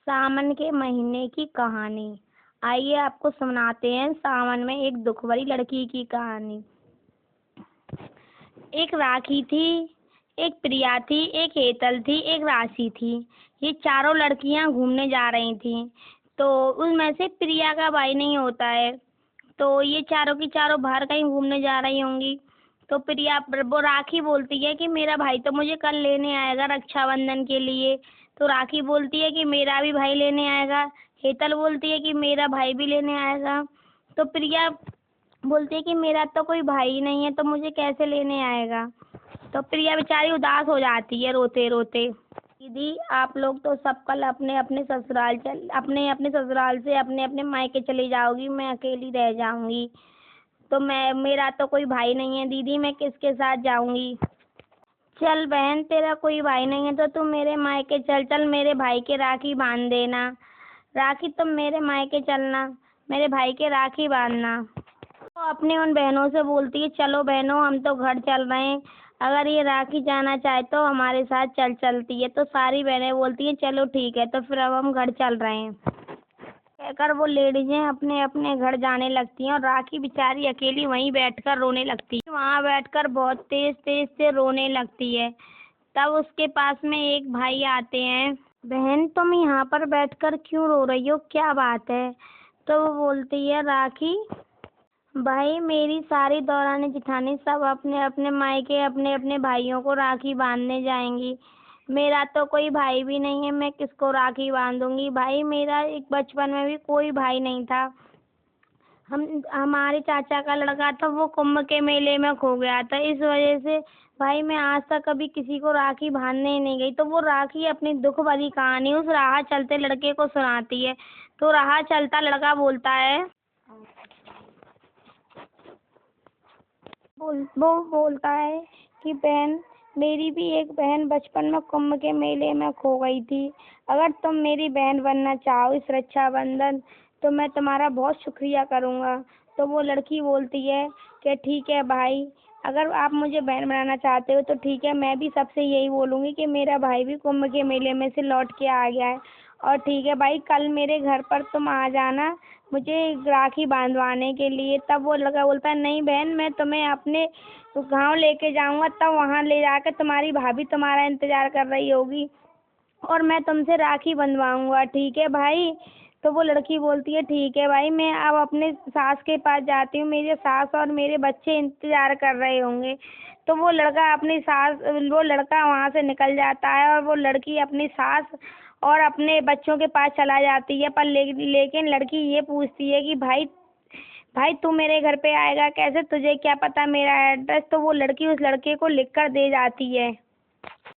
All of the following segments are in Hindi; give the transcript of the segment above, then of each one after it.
सावन के महीने की कहानी। आइए आपको सुनाते हैं सावन में एक दुख भरी लड़की की कहानी। एक राखी थी, एक प्रिया थी, एक हेतल थी, एक राशि थी। ये चारों लड़कियां घूमने जा रही थी। तो उनमें से प्रिया का भाई नहीं होता है, तो ये चारों की चारों बाहर कहीं घूमने जा रही होंगी। तो प्रिया वो राखी बोलती है कि मेरा भाई तो मुझे कल लेने आएगा रक्षाबंधन के लिए। तो राखी बोलती है कि मेरा भी भाई लेने आएगा। हेतल बोलती है कि मेरा भाई भी लेने आएगा। तो प्रिया बोलती है कि मेरा तो कोई भाई ही नहीं है, तो मुझे कैसे लेने आएगा। तो प्रिया बेचारी उदास हो जाती है रोते रोते। दीदी आप लोग तो सब कल अपने अपने ससुराल अपने अपने ससुराल से अपने अपने मायके चली जाओगी, मैं अकेली रह जाऊंगी। तो मेरा तो कोई भाई नहीं है दीदी, मैं किसके साथ जाऊंगी। चल बहन, तेरा कोई भाई नहीं है तो तू मेरे मायके चल। चल मेरे भाई के राखी बांध देना। राखी तुम मेरे मायके चलना, मेरे भाई के राखी बांधना। तो अपनी उन बहनों से बोलती है चलो बहनों हम तो घर चल रहे हैं, अगर ये राखी जाना चाहे तो हमारे साथ चलती है। तो सारी बहनें बोलती हैं चलो ठीक है, तो फिर अब हम घर चल रहे हैं कहकर वो लेडीजें अपने अपने घर जाने लगती हैं। और राखी बेचारी अकेली वहीं बैठकर रोने लगती है। वहाँ बैठकर बहुत तेज तेज से रोने लगती है। तब उसके पास में एक भाई आते हैं। बहन तुम यहाँ पर बैठकर क्यों रो रही हो, क्या बात है। तो वो बोलती है राखी भाई मेरी सारी दौरानी जिठानी सब अपने अपने मायके अपने अपने भाइयों को राखी बांधने जाएंगी। मेरा तो कोई भाई भी नहीं है, मैं किसको राखी बांधूंगी। भाई मेरा एक बचपन में भी कोई भाई नहीं था। हमारे चाचा का लड़का था, वो कुंभ के मेले में खो गया था, इस वजह से भाई मैं आज तक कभी किसी को राखी बांधने ही नहीं गई। तो वो राखी अपनी दुख भरी कहानी उस राह चलते लड़के को सुनाती है। तो राह चलता लड़का बोलता है वो बोलता है कि बहन मेरी भी एक बहन बचपन में कुंभ के मेले में खो गई थी। अगर तुम मेरी बहन बनना चाहो इस रक्षाबंधन तो मैं तुम्हारा बहुत शुक्रिया करूँगा। तो वो लड़की बोलती है कि ठीक है भाई, अगर आप मुझे बहन बनाना चाहते हो तो ठीक है, मैं भी सबसे यही बोलूँगी कि मेरा भाई भी कुंभ के मेले में से लौट के आ गया है। और ठीक है भाई, कल मेरे घर पर तुम आ जाना मुझे राखी बांधवाने के लिए। तब वो लड़का बोलता है नहीं बहन, मैं तुम्हें अपने गांव लेके जाऊंगा, तब वहां ले जाकर तुम्हारी भाभी तुम्हारा इंतजार कर रही होगी और मैं तुमसे राखी बंधवाऊंगा, ठीक है भाई। तो वो लड़की बोलती है ठीक है भाई, मैं अब अपने सास के पास जाती हूँ, मेरे सास और मेरे बच्चे इंतजार कर रहे होंगे। तो वो लड़का वहां से निकल जाता है और वो लड़की अपनी सास और अपने बच्चों के पास चला जाती है। पर लेकिन लड़की ये पूछती है कि भाई भाई तू मेरे घर पे आएगा कैसे, तुझे क्या पता मेरा एड्रेस। तो वो लड़की उस लड़के को लिख कर दे जाती है।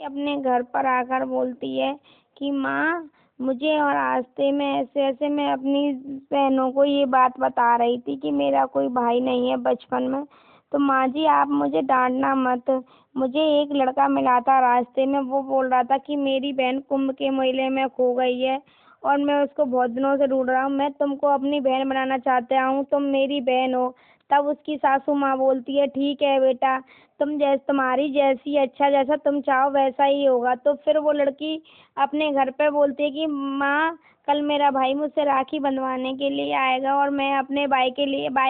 अपने घर पर आकर बोलती है कि माँ मुझे और रास्ते में ऐसे ऐसे मैं अपनी बहनों को ये बात बता रही थी कि मेरा कोई भाई नहीं है बचपन में। तो माँ जी आप मुझे डांटना मत, मुझे एक लड़का मिला था रास्ते में, वो बोल रहा था कि मेरी बहन कुंभ के मेले में खो गई है और मैं उसको बहुत दिनों से ढूंढ रहा हूँ, मैं तुमको अपनी बहन बनाना चाहता हूँ, तुम मेरी बहन हो। तब उसकी सासू माँ बोलती है ठीक है बेटा, तुम्हारी जैसी अच्छा जैसा तुम चाहो वैसा ही होगा। तो फिर वो लड़की अपने घर पे बोलती है कि माँ कल मेरा भाई मुझसे राखी बंधवाने के लिए आएगा और मैं अपने भाई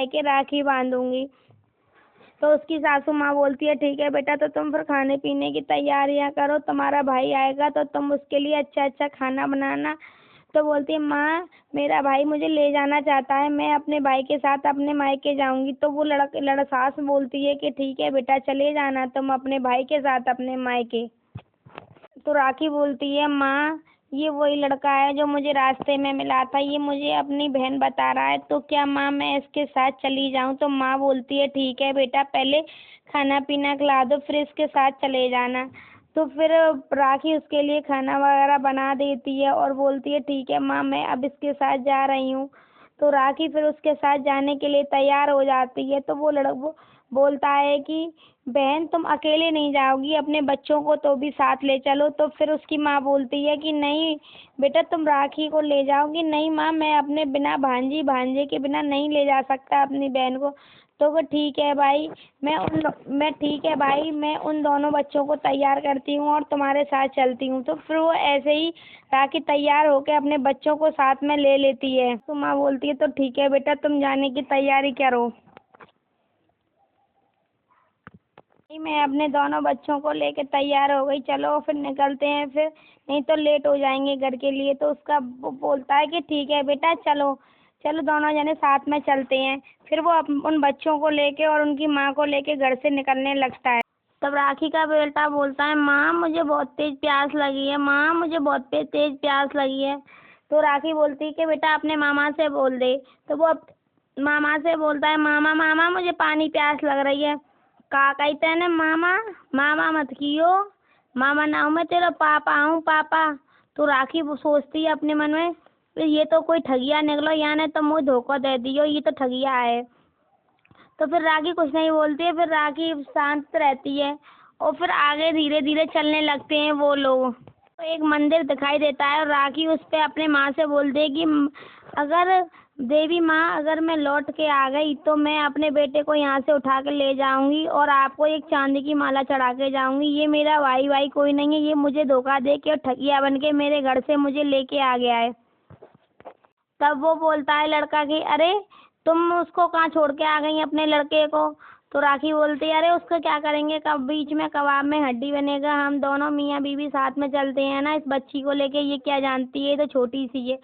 के राखी बांधूंगी। तो उसकी सासू माँ बोलती है ठीक है बेटा, तो तुम फिर खाने पीने की तैयारियां करो, तुम्हारा भाई आएगा तो तुम उसके लिए अच्छा अच्छा खाना बनाना। तो बोलती है माँ मेरा भाई मुझे ले जाना चाहता है, मैं अपने भाई के साथ अपने मायके जाऊंगी। तो वो सास बोलती है कि ठीक है बेटा चले जाना तुम अपने भाई के साथ अपने मायके। तो राखी बोलती है माँ ये वही लड़का है जो मुझे रास्ते में मिला था, ये मुझे अपनी बहन बता रहा है, तो क्या माँ मैं इसके साथ चली जाऊँ। तो माँ बोलती है ठीक है बेटा, पहले खाना पीना खिला दो फिर इसके साथ चले जाना। तो फिर राखी उसके लिए खाना वगैरह बना देती है और बोलती है ठीक है माँ मैं अब इसके साथ जा रही हूँ। तो राखी फिर उसके साथ जाने के लिए तैयार हो जाती है। तो वो बोलता है कि बहन तुम अकेले नहीं जाओगी, अपने बच्चों को तो भी साथ ले चलो। तो फिर उसकी माँ बोलती है कि नहीं बेटा तुम राखी को ले जाओगी। नहीं माँ मैं अपने बिना भांजे के बिना नहीं ले जा सकता अपनी बहन को। तो वो ठीक है भाई, मैं उन दोनों बच्चों को तैयार करती हूँ और तुम्हारे साथ चलती हूँ। तो फिर वो ऐसे ही राखी तैयार होके अपने बच्चों को साथ में ले लेती है। तो माँ बोलती है तो ठीक है बेटा, तुम जाने की तैयारी करो। मैं अपने दोनों बच्चों को लेके तैयार हो गई, चलो फिर निकलते हैं, फिर नहीं तो लेट हो जाएंगे घर के लिए। तो उसका वो बोलता है कि ठीक है बेटा, चलो चलो दोनों जने साथ में चलते हैं। फिर वो उन बच्चों को लेके और उनकी माँ को लेके घर से निकलने लगता है। तब राखी का बेटा बोलता है, माँ मुझे बहुत तेज प्यास लगी है, माँ मुझे बहुत तेज प्यास लगी है। तो राखी बोलती है कि बेटा अपने मामा से बोल दे। तो वो मामा से बोलता है, मामा मामा मुझे पानी प्यास लग रही है। का कहते हैं मामा, मामा मत कियो, मामा ना हूँ मैं तेरा पापा हूँ पापा। तो राखी वो सोचती है अपने मन में, ये तो कोई ठगिया निकलो, यहाँ ने तो मुझे धोखा दे दियो, ये तो ठगिया है। तो फिर राखी कुछ नहीं बोलती है, फिर राखी शांत रहती है और फिर आगे धीरे धीरे चलने लगते हैं वो लोग। तो एक मंदिर दिखाई देता है और राखी उस पे अपने माँ से बोल देगी, अगर देवी माँ अगर मैं लौट के आ गई तो मैं अपने बेटे को यहाँ से उठा के ले जाऊंगी और आपको एक चांदी की माला चढ़ा के जाऊंगी। ये मेरा भाई कोई नहीं है, ये मुझे धोखा दे के और ठगिया बन के मेरे घर से मुझे लेके आ गया है। तब वो बोलता है लड़का कि अरे तुम उसको कहाँ छोड़ के आ गई अपने लड़के को। तो राखी बोलती है, अरे उसको क्या करेंगे, कब बीच में कबाब में हड्डी बनेगा, हम दोनों मियाँ बीवी साथ में चलते हैं ना, इस बच्ची को लेके ये क्या जानती है, ये तो छोटी सी है।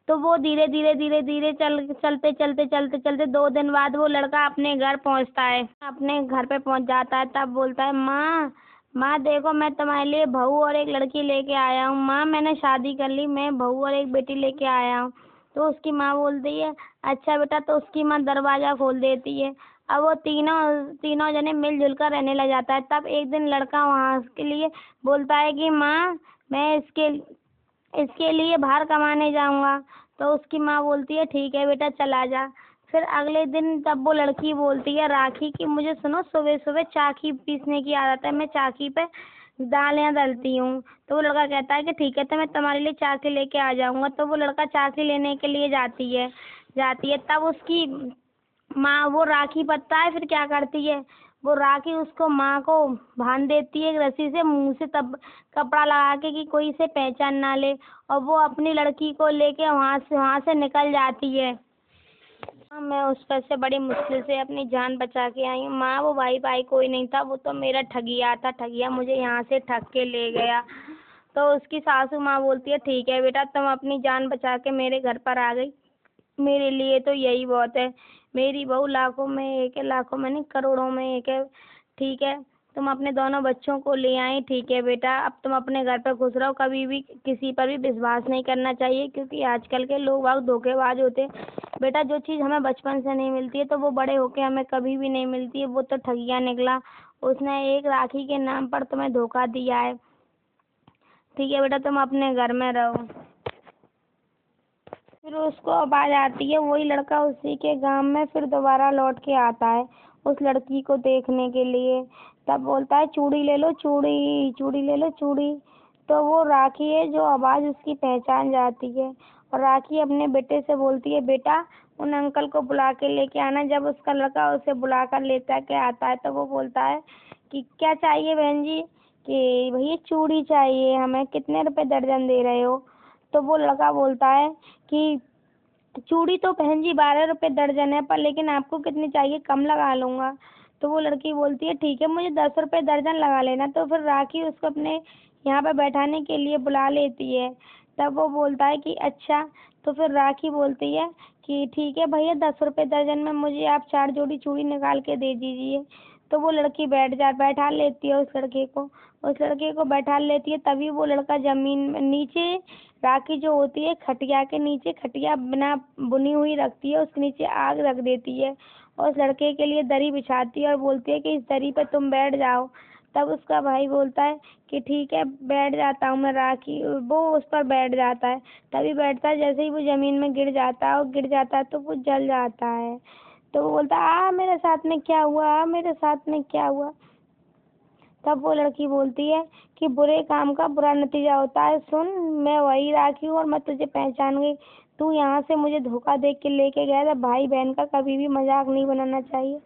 तो वो धीरे धीरे धीरे धीरे चलते चलते चलते चलते 2 दिन बाद वो लड़का अपने घर पहुंचता है, अपने घर पे पहुंच जाता है। तब बोलता है, माँ माँ देखो मैं तुम्हारे लिए बहू और एक लड़की लेके आया हूँ, माँ मैंने शादी कर ली, मैं बहू और एक बेटी लेके आया हूँ। तो उसकी माँ बोलती है, अच्छा बेटा। तो उसकी माँ दरवाजा खोल देती है। अब वो तीनों तीनों जने मिलजुल कर रहने लग जाता है। तब एक दिन लड़का वहाँ के लिए बोलता है कि माँ मैं इसके लिए बाहर कमाने जाऊंगा। तो उसकी माँ बोलती है, ठीक है बेटा चला जा। फिर अगले दिन तब वो लड़की बोलती है राखी कि मुझे सुनो, सुबह सुबह चाकी पीसने की आदत है, मैं चाकी पे दालें दलती हूँ। तो वो लड़का कहता है कि ठीक है, तो मैं तुम्हारे लिए चाकी लेके आ जाऊंगा। तो वो लड़का चाकी लेने के लिए जाती है। तब उसकी माँ वो राखी पता है फिर क्या करती है, वो राखी उसको माँ को बांध देती है एक रस्सी से मुंह से, तब कपड़ा लगा के कि कोई इसे पहचान ना ले। और वो अपनी लड़की को लेके वहाँ से निकल जाती है। मैं उस पर से बड़ी मुश्किल से अपनी जान बचा के आई हूँ माँ। वो भाई कोई नहीं था, वो तो मेरा ठगिया था, ठगिया मुझे यहाँ से ठग के ले गया। तो उसकी सासू माँ बोलती है, ठीक है बेटा, तुम अपनी जान बचा के मेरे घर पर आ गई, मेरे लिए तो यही बहुत है। मेरी बहू लाखों में एक है, लाखों में नहीं करोड़ों में एक है। ठीक है, तुम अपने दोनों बच्चों को ले आई, ठीक है बेटा, अब तुम अपने घर पर खुश रहो। कभी भी किसी पर भी विश्वास नहीं करना चाहिए, क्योंकि आजकल के लोग बहुत धोखेबाज होते हैं। बेटा जो चीज़ हमें बचपन से नहीं मिलती है तो वो बड़े होके हमें कभी भी नहीं मिलती है। वो तो ठगिया निकला, उसने एक राखी के नाम पर तुम्हें धोखा दिया है। ठीक है बेटा, तुम अपने घर में रहो। फिर उसको आवाज आती है, वही लड़का उसी के गांव में फिर दोबारा लौट के आता है उस लड़की को देखने के लिए। तब बोलता है, चूड़ी ले लो चूड़ी, चूड़ी ले लो चूड़ी। तो वो राखी है जो आवाज उसकी पहचान जाती है। और राखी अपने बेटे से बोलती है, बेटा उन अंकल को बुला के लेके आना। जब उसका लड़का उसे बुला कर लेता के आता है तो वो बोलता है कि क्या चाहिए बहन जी, कि भैया चूड़ी चाहिए हमें, कितने रुपए दर्जन दे रहे हो। तो वो लड़का बोलता है कि चूड़ी तो बहन जी 12 रुपए दर्जन है, पर लेकिन आपको कितनी चाहिए, कम लगा लूंगा। तो वो लड़की बोलती है, ठीक है मुझे 10 रुपए दर्जन लगा लेना। तो फिर राखी उसको अपने यहाँ पे बैठाने के लिए बुला लेती है। तब वो बोलता है कि अच्छा। तो फिर राखी बोलती है कि ठीक है भैया, 10 रुपए दर्जन में मुझे आप 4 जोड़ी चूड़ी निकाल के दे दीजिए। तो वो लड़की बैठा लेती है उस लड़के को बैठा लेती है। तभी वो लड़का जमीन में नीचे, राखी जो होती है खटिया के नीचे, खटिया बिना बुनी हुई रखती है, उसके नीचे आग रख देती है और उस लड़के के लिए दरी बिछाती है और बोलती है कि इस दरी पे तुम बैठ जाओ। तब उसका भाई बोलता है कि ठीक है बैठ जाता हूँ मैं। राखी वो उस पर बैठ जाता है। तभी बैठता है, जैसे ही वो जमीन में गिर जाता है और गिर जाता है तो वो जल जाता है। तो वो बोलता है, मेरे साथ में क्या हुआ, मेरे साथ में क्या हुआ। तब वो लड़की बोलती है कि बुरे काम का बुरा नतीजा होता है, सुन मैं वही राखी हूँ और मैं तुझे पहचान गई। तू यहाँ से मुझे धोखा दे के लेके गया था, भाई बहन का कभी भी मजाक नहीं बनाना चाहिए।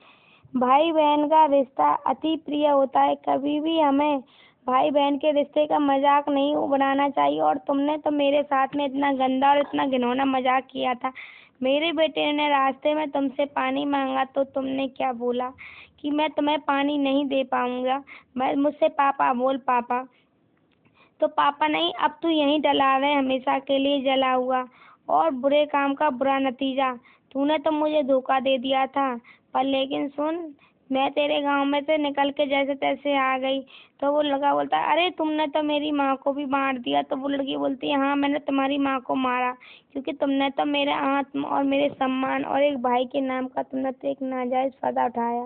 भाई बहन का रिश्ता अति प्रिय होता है। कभी भी हमें भाई बहन के रिश्ते का मजाक नहीं बनाना चाहिए। और तुमने तो मेरे साथ में इतना गंदा और इतना घिनौना मजाक किया था। मेरे बेटे ने रास्ते में तुमसे पानी मांगा तो तुमने क्या बोला कि मैं तुम्हें पानी नहीं दे पाऊंगा। मैं मुझसे पापा बोल पापा। तो पापा नहीं, अब तू यहीं डला रहे, हमेशा के लिए जला हुआ। और बुरे काम का बुरा नतीजा। तूने तो मुझे धोखा दे दिया था। पर लेकिन सुन, मैं तेरे गांव में से निकल के जैसे तैसे आ गई। तो वो लड़का बोलता है, अरे तुमने तो मेरी माँ को भी मार दिया। तो वो लड़की बोलती है, हाँ मैंने तुम्हारी माँ को मारा, क्योंकि तुमने तो मेरे आत्म और मेरे सम्मान और एक भाई के नाम का तुमने तो एक नाजायज फायदा उठाया।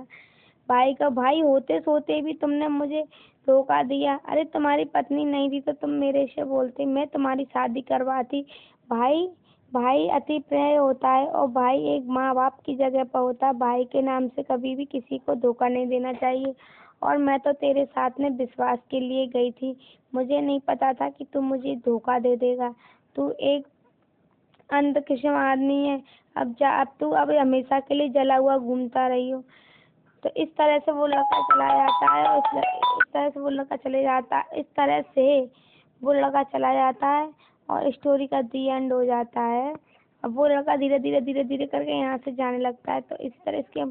भाई का भाई होते सोते भी तुमने मुझे धोखा दिया। अरे तुम्हारी पत्नी नहीं थी तो तुम मेरे से बोलते, मैं तुम्हारी शादी करवाती। भाई भाई अति प्रिय होता है और भाई एक माँ बाप की जगह पर होता है। भाई के नाम से कभी भी किसी को धोखा नहीं देना चाहिए। और मैं तो तेरे साथ में विश्वास के लिए गई थी। मुझे नहीं पता था कि तू मुझे धोखा दे देगा। तू एक अंध किस्म आदमी है। अब जा, अब तू अब हमेशा के लिए जला हुआ घूमता रही हो। तो इस तरह से वो लड़का चला जाता है और इस तरह से वो लड़का चले जाता है, इस तरह से वो लड़का चला जाता है और स्टोरी का दी एंड हो जाता है। अब वो लड़का धीरे धीरे धीरे धीरे करके यहाँ से जाने लगता है। तो इस तरह इसके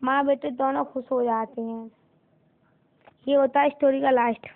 माँ बेटे दोनों खुश हो जाते हैं। ये होता है स्टोरी का लास्ट।